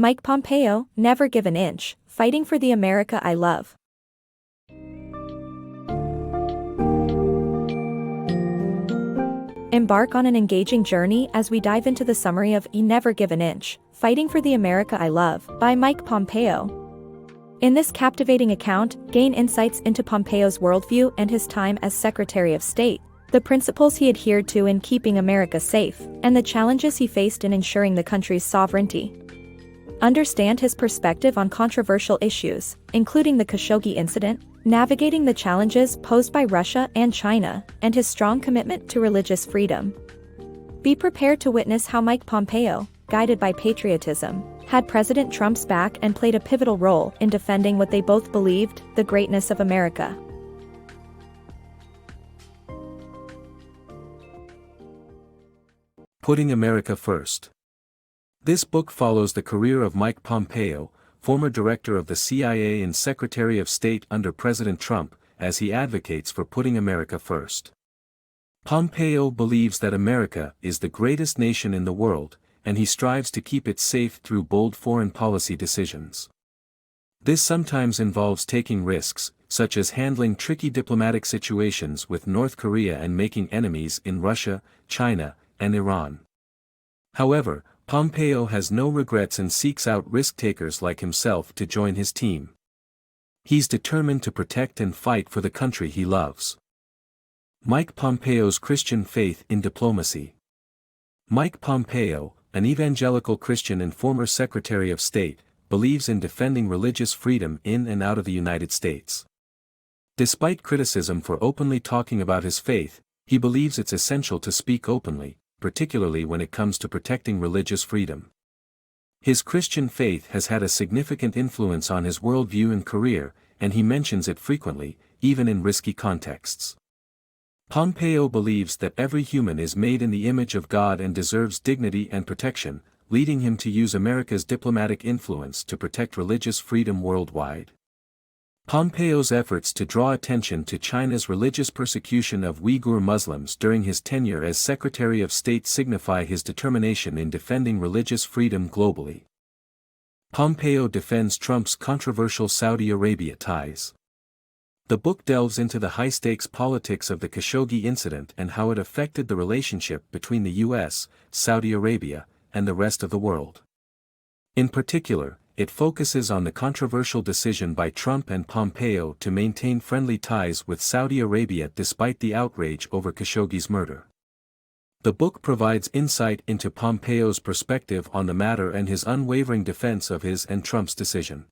Mike Pompeo, Never Give an Inch, Fighting for the America I Love. Embark on an engaging journey as we dive into the summary of Never Give an Inch, Fighting for the America I Love, by Mike Pompeo. In this captivating account, gain insights into Pompeo's worldview and his time as Secretary of State, the principles he adhered to in keeping America safe, and the challenges he faced in ensuring the country's sovereignty. Understand his perspective on controversial issues, including the Khashoggi incident, navigating the challenges posed by Russia and China, and his strong commitment to religious freedom. Be prepared to witness how Mike Pompeo, guided by patriotism, had President Trump's back and played a pivotal role in defending what they both believed, the greatness of America. Putting America First. This book follows the career of Mike Pompeo, former director of the CIA and Secretary of State under President Trump, as he advocates for putting America first. Pompeo believes that America is the greatest nation in the world, and he strives to keep it safe through bold foreign policy decisions. This sometimes involves taking risks, such as handling tricky diplomatic situations with North Korea and making enemies in Russia, China, and Iran. However, Pompeo has no regrets and seeks out risk-takers like himself to join his team. He's determined to protect and fight for the country he loves. Mike Pompeo's Christian faith in diplomacy. Mike Pompeo, an evangelical Christian and former Secretary of State, believes in defending religious freedom in and out of the United States. Despite criticism for openly talking about his faith, he believes it's essential to speak openly, particularly when it comes to protecting religious freedom. His Christian faith has had a significant influence on his worldview and career, and he mentions it frequently, even in risky contexts. Pompeo believes that every human is made in the image of God and deserves dignity and protection, leading him to use America's diplomatic influence to protect religious freedom worldwide. Pompeo's efforts to draw attention to China's religious persecution of Uyghur Muslims during his tenure as Secretary of State signify his determination in defending religious freedom globally. Pompeo defends Trump's controversial Saudi Arabia ties. The book delves into the high-stakes politics of the Khashoggi incident and how it affected the relationship between the U.S., Saudi Arabia, and the rest of the world. In particular, it focuses on the controversial decision by Trump and Pompeo to maintain friendly ties with Saudi Arabia despite the outrage over Khashoggi's murder. The book provides insight into Pompeo's perspective on the matter and his unwavering defense of his and Trump's decision.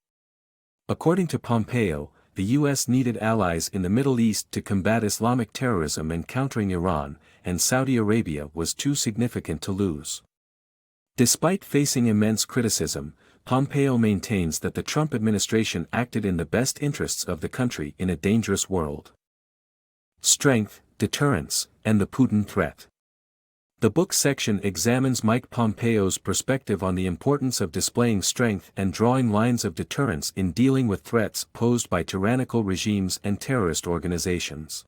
According to Pompeo, the U.S. needed allies in the Middle East to combat Islamic terrorism and countering Iran, and Saudi Arabia was too significant to lose. Despite facing immense criticism, Pompeo maintains that the Trump administration acted in the best interests of the country in a dangerous world. Strength, Deterrence, and the Putin Threat. The book section examines Mike Pompeo's perspective on the importance of displaying strength and drawing lines of deterrence in dealing with threats posed by tyrannical regimes and terrorist organizations.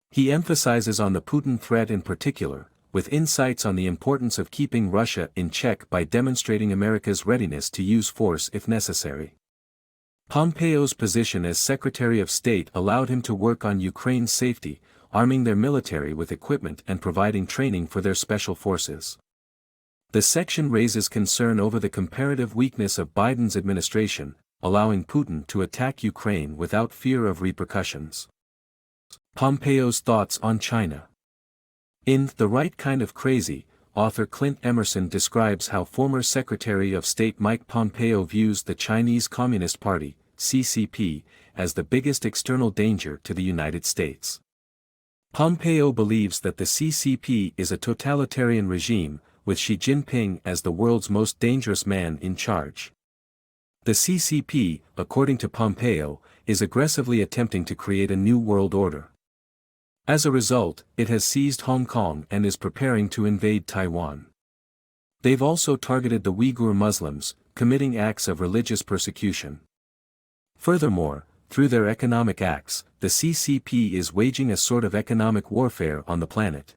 He emphasizes on the Putin threat in particular, with insights on the importance of keeping Russia in check by demonstrating America's readiness to use force if necessary. Pompeo's position as Secretary of State allowed him to work on Ukraine's safety, arming their military with equipment and providing training for their special forces. The section raises concern over the comparative weakness of Biden's administration, allowing Putin to attack Ukraine without fear of repercussions. Pompeo's thoughts on China. In The Right Kind of Crazy, author Clint Emerson describes how former Secretary of State Mike Pompeo views the Chinese Communist Party, CCP, as the biggest external danger to the United States. Pompeo believes that the CCP is a totalitarian regime, with Xi Jinping as the world's most dangerous man in charge. The CCP, according to Pompeo, is aggressively attempting to create a new world order. As a result, it has seized Hong Kong and is preparing to invade Taiwan. They've also targeted the Uyghur Muslims, committing acts of religious persecution. Furthermore, through their economic acts, the CCP is waging a sort of economic warfare on the planet.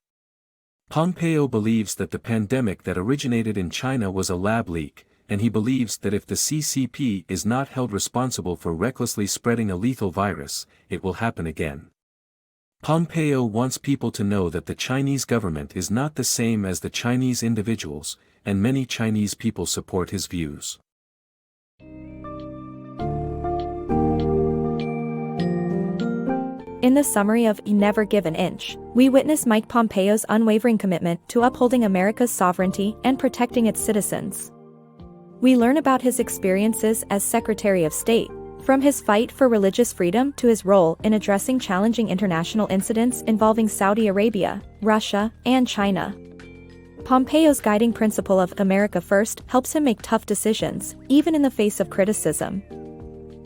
Pompeo believes that the pandemic that originated in China was a lab leak, and he believes that if the CCP is not held responsible for recklessly spreading a lethal virus, it will happen again. Pompeo wants people to know that the Chinese government is not the same as the Chinese individuals, and many Chinese people support his views. In the summary of Never Give an Inch, we witness Mike Pompeo's unwavering commitment to upholding America's sovereignty and protecting its citizens. We learn about his experiences as Secretary of State, from his fight for religious freedom to his role in addressing challenging international incidents involving Saudi Arabia, Russia, and China. Pompeo's guiding principle of America First helps him make tough decisions, even in the face of criticism.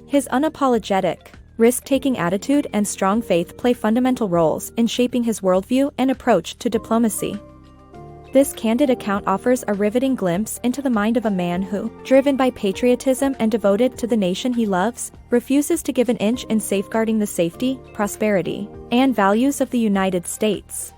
His unapologetic, risk-taking attitude and strong faith play fundamental roles in shaping his worldview and approach to diplomacy. This candid account offers a riveting glimpse into the mind of a man who, driven by patriotism and devoted to the nation he loves, refuses to give an inch in safeguarding the safety, prosperity, and values of the United States.